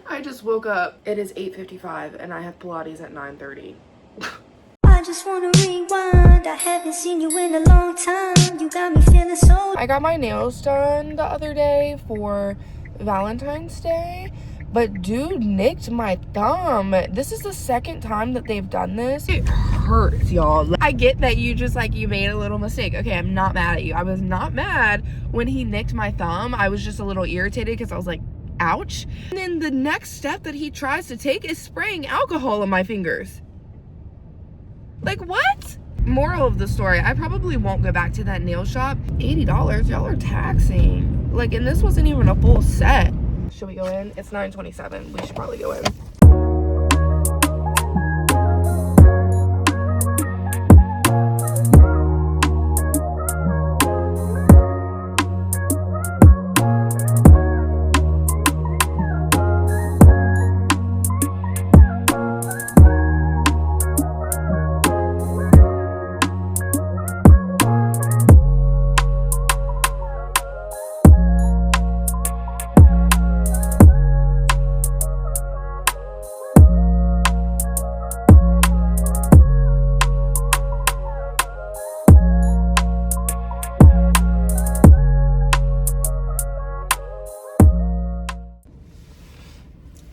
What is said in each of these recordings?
I just woke up. It is 8:55 and I have Pilates at 9:30. I just wanna rewind. I haven't seen you in a long time. You got me feeling so. I got my nails done the other day for Valentine's Day, but dude nicked my thumb. This is the second time that they've done this. It hurts, y'all. I get that you just like, you made a little mistake. Okay, I'm not mad at you. I was not mad when he nicked my thumb. I was just a little irritated because I was like, ouch. And then the next step that he tries to take is spraying alcohol on my fingers. Like, what? Moral of the story, I probably won't go back to that nail shop. $80, y'all are taxing. Like, and this wasn't even a full set. Should we go in? It's 9:27. We should probably go in.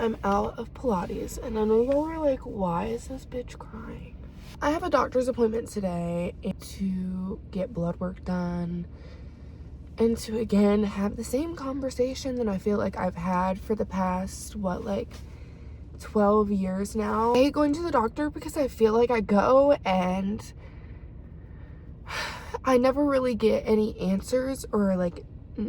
I'm out of Pilates, and I know y'all are like, why is this bitch crying? I have a doctor's appointment today to get blood work done and to again have the same conversation that I feel like I've had for the past, what, like 12 years now. I hate going to the doctor because I feel like I go and I never really get any answers, or like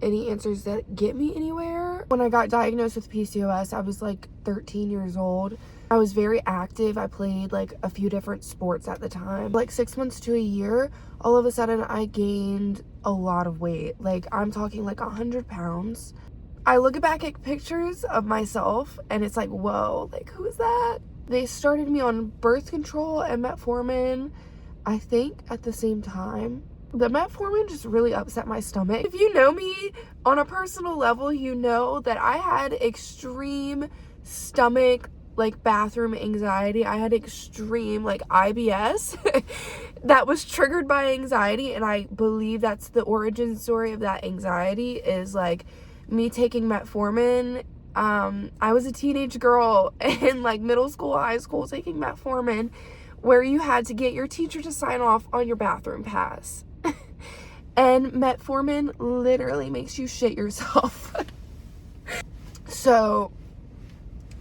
any answers that get me anywhere. When I got diagnosed with PCOS, I was like 13 years old. I was very active. I played like a few different sports at the time. Like 6 months to a year, all of a sudden I gained a lot of weight. Like, I'm talking like 100 pounds. I look back at pictures of myself and it's like, whoa, like, who is that? They started me on birth control and metformin, I think at the same time. The metformin just really upset my stomach. If you know me on a personal level, you know that I had extreme stomach, like bathroom anxiety. I had extreme like IBS that was triggered by anxiety, and I believe that's the origin story of that anxiety, is like me taking metformin. I was a teenage girl in like middle school, high school, taking metformin, where you had to get your teacher to sign off on your bathroom pass. And metformin literally makes you shit yourself. So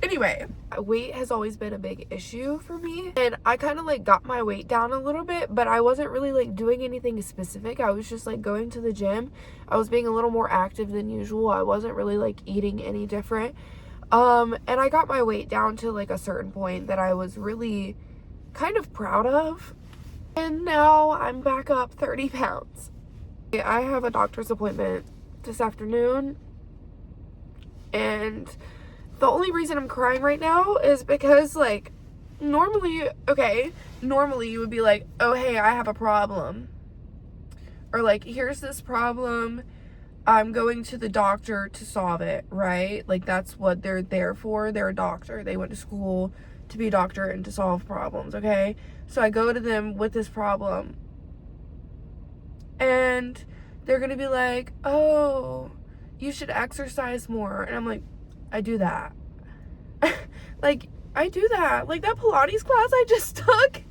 anyway, weight has always been a big issue for me, and I kind of like got my weight down a little bit, but I wasn't really like doing anything specific. I was just like going to the gym. I was being a little more active than usual. I wasn't really like eating any different. And I got my weight down to like a certain point that I was really kind of proud of. And now I'm back up 30 pounds. I have a doctor's appointment this afternoon, and the only reason I'm crying right now is because, like, normally you would be like, oh, hey, I have a problem. Or, like, here's this problem. I'm going to the doctor to solve it, right? Like, that's what they're there for. They're a doctor. They went to school to be a doctor and to solve problems, okay? So I go to them with this problem, and they're gonna be like, oh, you should exercise more. And I'm like, I do that. Like, I do that. Like, that Pilates class I just took.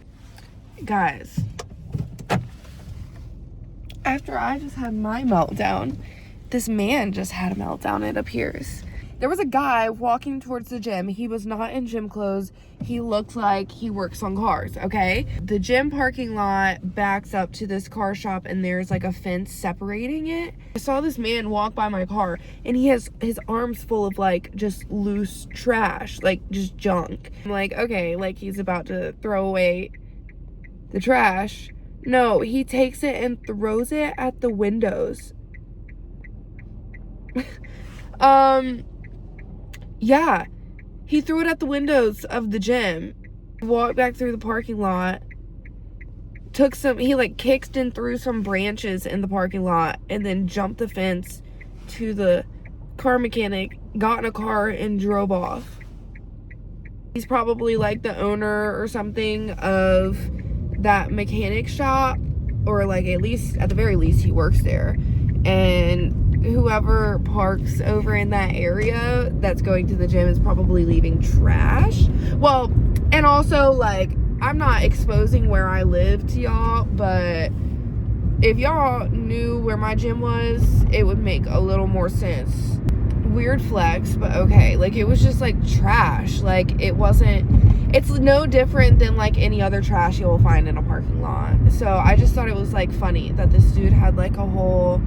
Guys, after I just had my meltdown, this man just had a meltdown, it appears. There was a guy walking towards the gym. He was not in gym clothes. He looked like he works on cars, okay? The gym parking lot backs up to this car shop, and there's like a fence separating it. I saw this man walk by my car, and he has his arms full of like just loose trash, like just junk. I'm like, okay, like he's about to throw away the trash. No, he takes it and throws it at the windows. Yeah, he threw it at the windows of the gym, walked back through the parking lot, he like kicked and threw some branches in the parking lot, and then jumped the fence to the car mechanic, got in a car and drove off. He's probably like the owner or something of that mechanic shop, or like at the very least he works there. And whoever parks over in that area that's going to the gym is probably leaving trash. Well, and also, like, I'm not exposing where I live to y'all, but if y'all knew where my gym was, it would make a little more sense. Weird flex, but okay. Like, it was just like trash. Like, it's no different than like any other trash you will find in a parking lot. So I just thought it was like funny that this dude had like a whole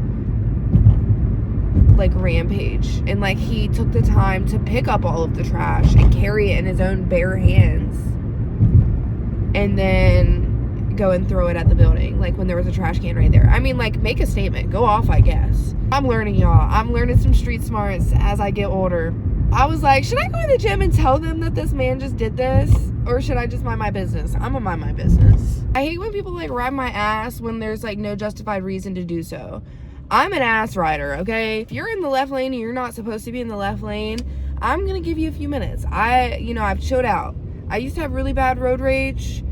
like rampage, and like he took the time to pick up all of the trash and carry it in his own bare hands, and then go and throw it at the building, like when there was a trash can right there. I mean, like, make a statement, go off, I guess. I'm learning, y'all. I'm learning some street smarts as I get older. I was like, should I go to the gym and tell them that this man just did this, or should I just mind my business? I'm gonna mind my business. I hate when people like ride my ass when there's like no justified reason to do so. I'm an ass rider, okay? If you're in the left lane and you're not supposed to be in the left lane, I'm gonna give you a few minutes. I've chilled out. I used to have really bad road rage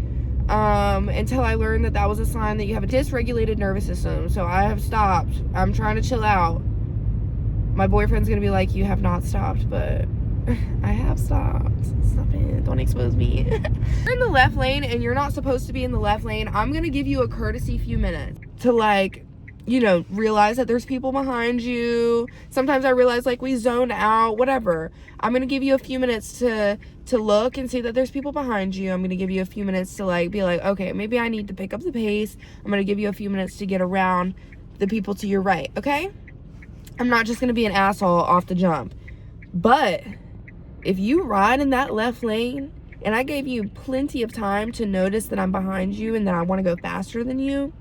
until I learned that was a sign that you have a dysregulated nervous system. So I have stopped. I'm trying to chill out. My boyfriend's gonna be like, you have not stopped, but I have stopped. Stop it. Don't expose me. You're in the left lane and you're not supposed to be in the left lane. I'm gonna give you a courtesy few minutes to, like, realize that there's people behind you. Sometimes I realize, like, we zoned out, whatever. I'm gonna give you a few minutes to look and see that there's people behind you. I'm gonna give you a few minutes to, like, be like, okay, maybe I need to pick up the pace. I'm gonna give you a few minutes to get around the people to your right, okay? I'm not just gonna be an asshole off the jump. But if you ride in that left lane and I gave you plenty of time to notice that I'm behind you and that I want to go faster than you,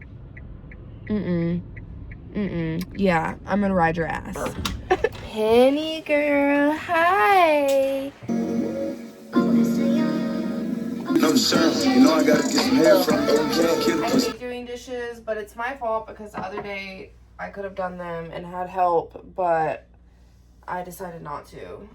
yeah, I'm gonna ride your ass. Penny girl, hi. No, sir. You know I gotta get some hair from you. I hate doing dishes, but it's my fault because the other day I could have done them and had help, but I decided not to.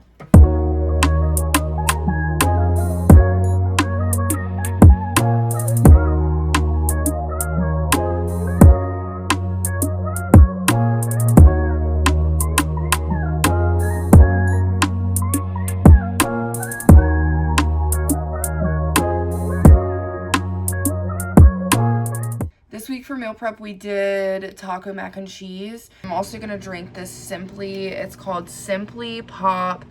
This week for meal prep, we did taco mac and cheese. I'm also gonna drink this Simply. It's called Simply Pop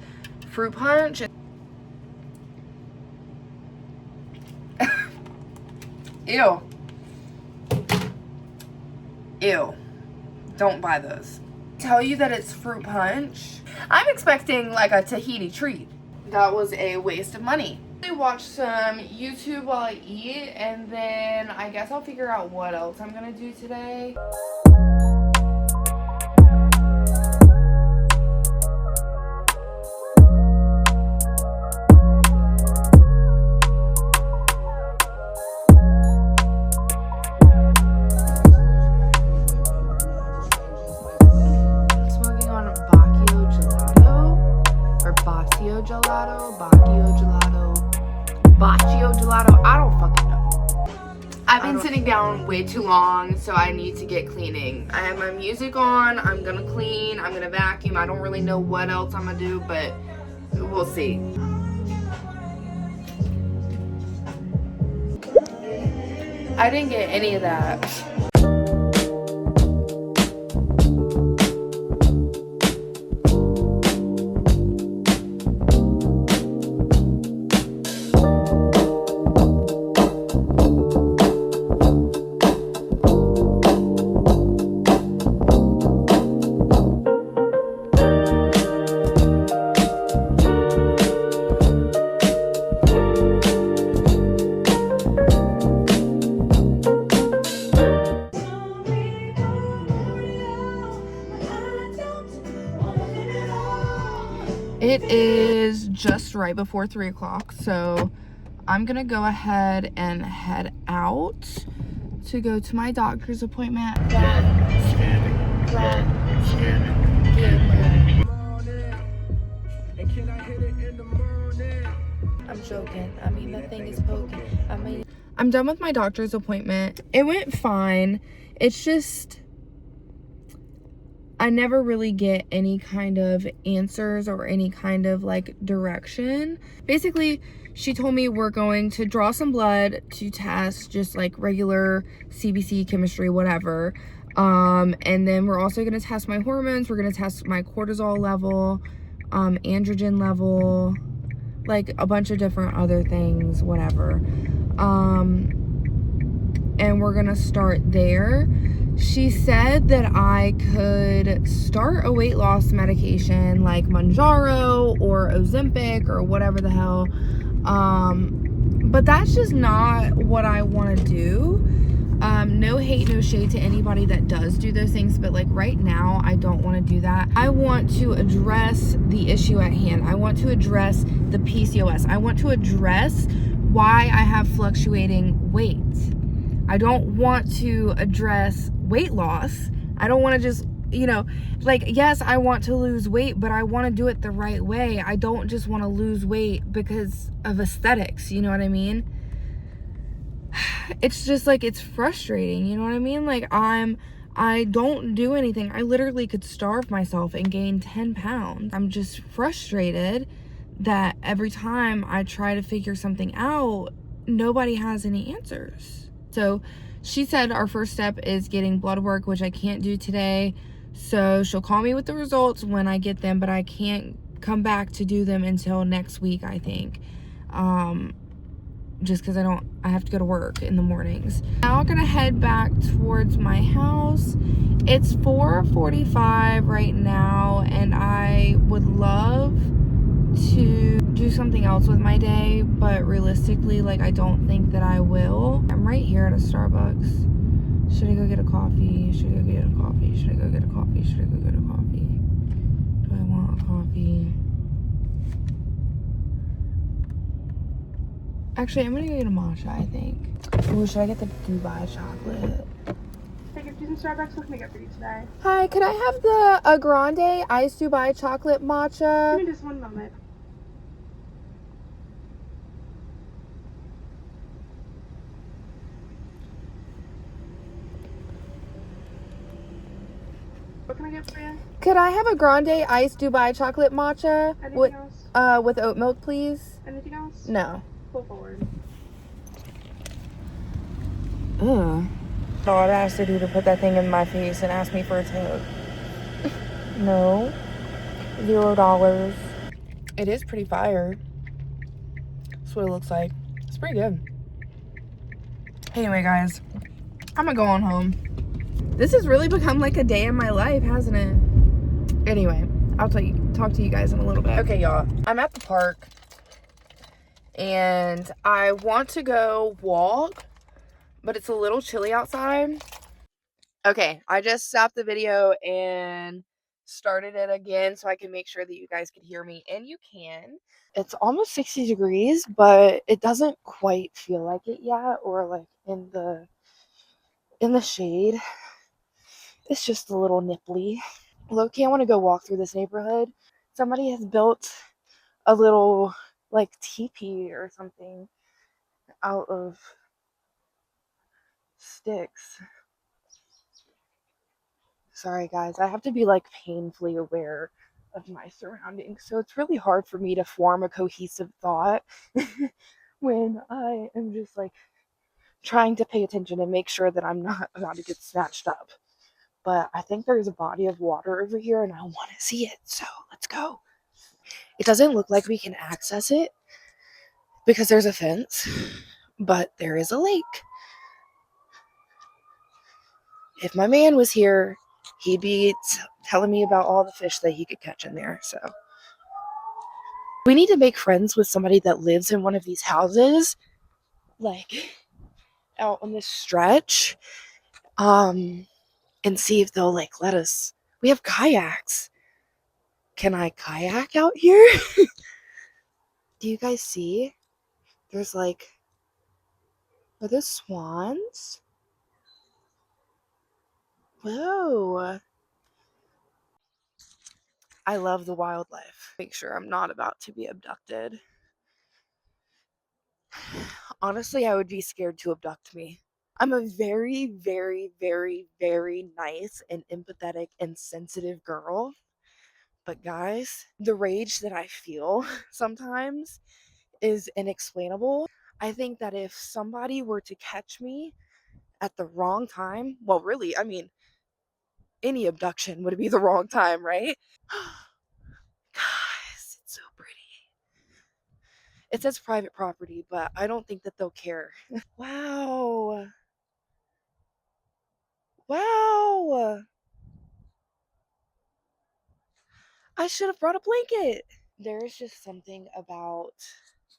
Fruit Punch. Ew. Ew. Don't buy those. Tell you that it's fruit punch. I'm expecting like a Tahiti treat. That was a waste of money. I watch some YouTube while I eat, and then I guess I'll figure out what else I'm gonna do today. I'm smoking on Bacchio Gelato, or Bacchio Gelato, Bacchio Gelato. Bacchio Gelato, I don't fucking know. I've been sitting down way too long, so I need to get cleaning. I have my music on, I'm gonna clean, I'm gonna vacuum. I don't really know what else I'm gonna do, but we'll see. I didn't get any of that. It is just right before 3 o'clock, so I'm gonna go ahead and head out to go to my doctor's appointment. poking. I mean, the thing is poking. I mean, I'm done with my doctor's appointment. It went fine. It's just, I never really get any kind of answers or any kind of like direction. Basically, she told me we're going to draw some blood to test just like regular CBC, chemistry, whatever. And then we're also going to test my hormones. We're going to test my cortisol level, androgen level, like a bunch of different other things, whatever. And we're going to start there. She said that I could start a weight loss medication like Mounjaro or Ozempic or whatever the hell. But that's just not what I want to do. No hate, no shade to anybody that does do those things, but like right now, I don't want to do that. I want to address the issue at hand. I want to address the PCOS. I want to address why I have fluctuating weight. I don't want to address weight loss. I don't want to just, you know, like, yes, I want to lose weight, but I want to do it the right way. I don't just want to lose weight because of aesthetics, you know what I mean? It's just like, it's frustrating, you know what I mean? Like, I don't do anything. I literally could starve myself and gain 10 pounds. I'm just frustrated that every time I try to figure something out, nobody has any answers. So she said our first step is getting blood work, which I can't do today. So she'll call me with the results when I get them, but I can't come back to do them until next week, I think. Just because I have to go to work in the mornings. Now I'm gonna head back towards my house. It's 4:45 right now, and I would love to do something else with my day, but realistically, like, I don't think that I will. I'm right here at a Starbucks. Should I go get a coffee? Should I go get a coffee? Should I go get a coffee? Should I go get a coffee? Do I want a coffee? Actually, I'm gonna go get a matcha, I think. Ooh, should I get the Dubai chocolate? Hey, if you some Starbucks, what can I get for you today? Hi, could I have the grande iced Dubai chocolate matcha? Give me just one moment. What can I get for you? Could I have a grande iced Dubai chocolate matcha Anything else? with oat milk, please? Anything else? No. Pull forward. Ugh. All it has to do to put that thing in my face and ask me for a tip. No. $0. It is pretty fire. That's what it looks like. It's pretty good. Anyway, guys, I'm gonna go on home. This has really become like a day in my life, hasn't it? Anyway, I'll talk to you guys in a little bit. Okay, y'all. I'm at the park and I want to go walk, but it's a little chilly outside. Okay, I just stopped the video and started it again so I can make sure that you guys can hear me, and you can. It's almost 60 degrees, but it doesn't quite feel like it yet, or like in the shade. It's just a little nipply. Low-key, I want to go walk through this neighborhood. Somebody has built a little like teepee or something out of sticks. Sorry guys, I have to be like painfully aware of my surroundings, so it's really hard for me to form a cohesive thought when I am just like trying to pay attention and make sure that I'm not about to get snatched up. But I think there's a body of water over here and I want to see it, so let's go. It doesn't look like we can access it because there's a fence, but there is a lake. If my man was here, he'd be telling me about all the fish that he could catch in there. So we need to make friends with somebody that lives in one of these houses, like out on this stretch, and see if they'll like let us. We have kayaks. Can I kayak out here? Do you guys see? There's like, are those swans? Whoa. I love the wildlife. Make sure I'm not about to be abducted. Honestly, I would be scared to abduct me. I'm a very, very, very, very nice and empathetic and sensitive girl. But guys, the rage that I feel sometimes is inexplainable. I think that if somebody were to catch me at the wrong time, well, really, I mean, any abduction would be the wrong time, right? Guys, it's so pretty. It says private property, but I don't think that they'll care. Wow. Wow. I should have brought a blanket. There is just something about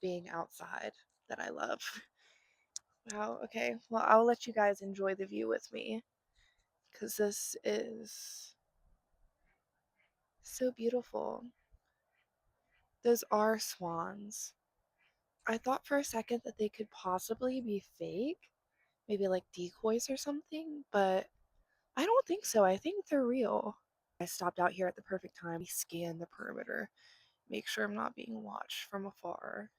being outside that I love. Wow, okay. Well, I'll let you guys enjoy the view with me because this is so beautiful. Those are swans. I thought for a second that they could possibly be fake, maybe like decoys or something, but I don't think so. I think they're real. I stopped out here at the perfect time. We scan the perimeter, make sure I'm not being watched from afar.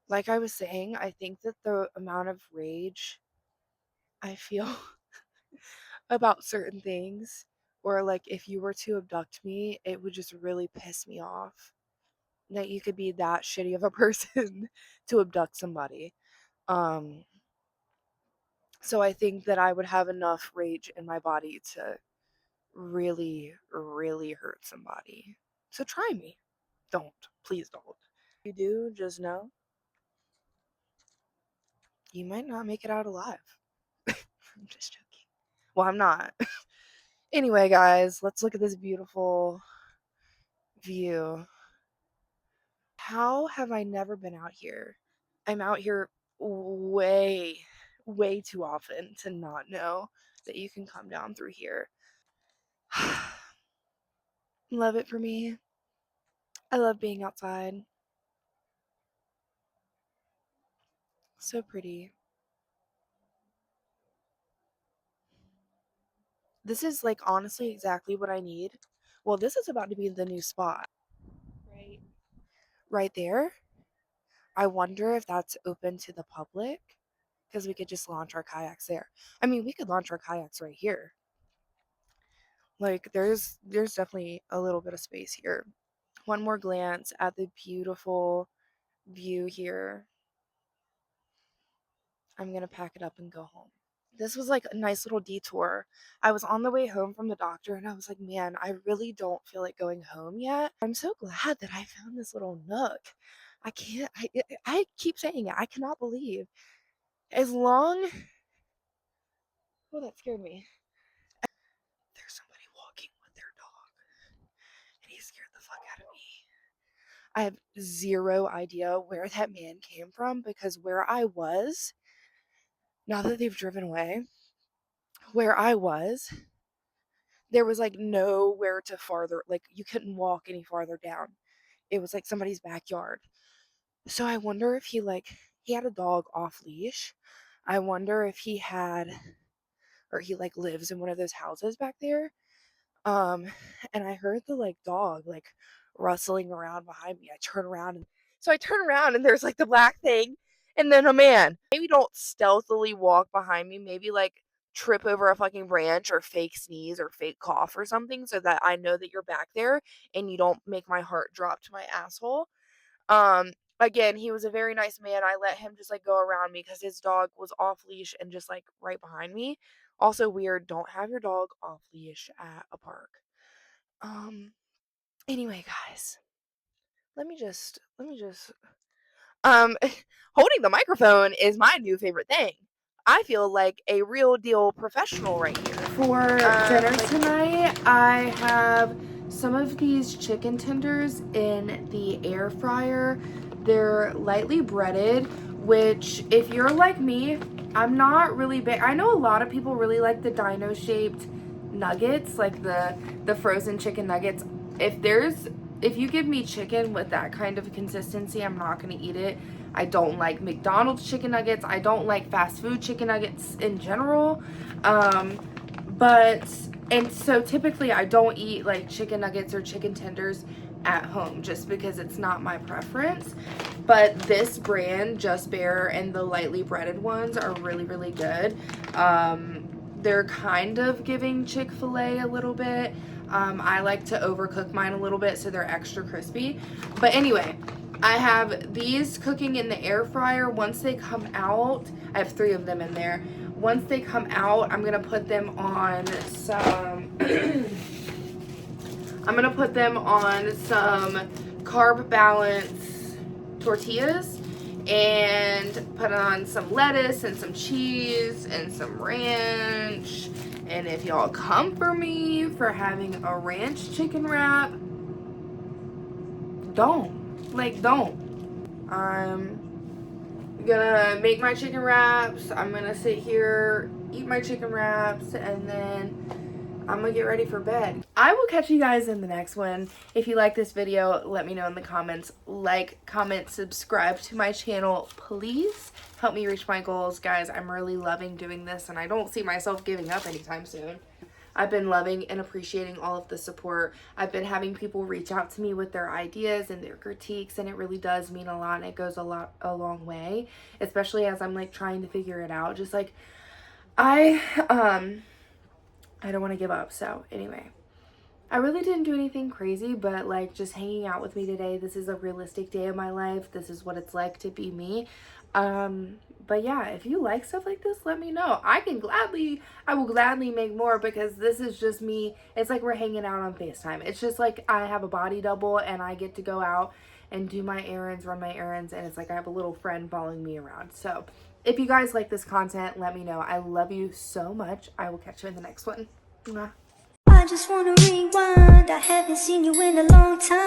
Like I was saying, I think that the amount of rage I feel about certain things, or like if you were to abduct me, it would just really piss me off that you could be that shitty of a person to abduct somebody. Um, so I think that I would have enough rage in my body to really, really hurt somebody. So try me. Don't. Please don't. If you do, just know you might not make it out alive. I'm just joking. Well, I'm not. Anyway, guys, let's look at this beautiful view. How have I never been out here? I'm out here way, way too often to not know that you can come down through here. Love it for me. I love being outside. So pretty. This is like honestly exactly what I need. Well, this is about to be the new spot. Right there. I wonder if that's open to the public because we could just launch our kayaks there. I mean, we could launch our kayaks right here. Like there's definitely a little bit of space here. One more glance at the beautiful view here. I'm going to pack it up and go home. This was like a nice little detour. I was on the way home from the doctor and I was like, man, I really don't feel like going home yet. I'm so glad that I found this little nook. I can't, I keep saying it. I cannot believe as long, oh, that scared me. There's somebody walking with their dog and he scared the fuck out of me. I have zero idea where that man came from because where I was, now that they've driven away, where I was, there was like nowhere to farther, like you couldn't walk any farther down. It was like somebody's backyard. So I wonder if he had a dog off leash. I wonder if he had, or he like lives in one of those houses back there. Um, and I heard the like dog like rustling around behind me. I turn around and there's like the black thing and then a man. Maybe don't stealthily walk behind me, maybe like trip over a fucking branch or fake sneeze or fake cough or something so that I know that you're back there and you don't make my heart drop to my asshole. Um, Again, he was a very nice man. I let him just like go around me because his dog was off leash and just like right behind me. Also weird, don't have your dog off leash at a park. Um anyway, guys, let me just um holding the microphone is my new favorite thing. I feel like a real deal professional right here. For dinner tonight, I have some of these chicken tenders in the air fryer. They're lightly breaded, which if you're like me, I'm not really big. I know a lot of people really like the dino shaped nuggets, like the frozen chicken nuggets. If you give me chicken with that kind of consistency, I'm not going to eat it. I don't like McDonald's chicken nuggets. I don't like fast food chicken nuggets in general. But And so typically I don't eat like chicken nuggets or chicken tenders at home just because it's not my preference. But this brand, Just Bare, and the lightly breaded ones are really, really good. They're kind of giving Chick-fil-A a little bit. I like to overcook mine a little bit so they're extra crispy. But anyway, I have these cooking in the air fryer. Once they come out, I have 3 of them in there. Once they come out, I'm gonna put them on some I'm gonna put them on some Carb Balance tortillas and put on some lettuce and some cheese and some ranch. And if y'all come for me for having a ranch chicken wrap, don't. I'm gonna make my chicken wraps. I'm gonna sit here, eat my chicken wraps, and then I'm gonna get ready for bed. I will catch you guys in the next one. If you like this video, let me know in the comments. Like, comment, subscribe to my channel, please. Help me reach my goals, guys. I'm really loving doing this, and I don't see myself giving up anytime soon. I've been loving and appreciating all of the support. I've been having people reach out to me with their ideas and their critiques, and it really does mean a lot, and it goes a long way, especially as I'm like trying to figure it out. Just like I don't want to give up. So anyway, I really didn't do anything crazy, but like just hanging out with me today. This is a realistic day of my life. This is what it's like to be me. But yeah, if you like stuff like this, let me know. I will gladly make more, because this is just me. It's like we're hanging out on FaceTime. It's just like I have a body double and I get to go out and do my errands, run my errands, and it's like I have a little friend following me around. So if you guys like this content, let me know. I love you so much. I will catch you in the next one. Mwah. I just wanna rewind. I haven't seen you in a long time.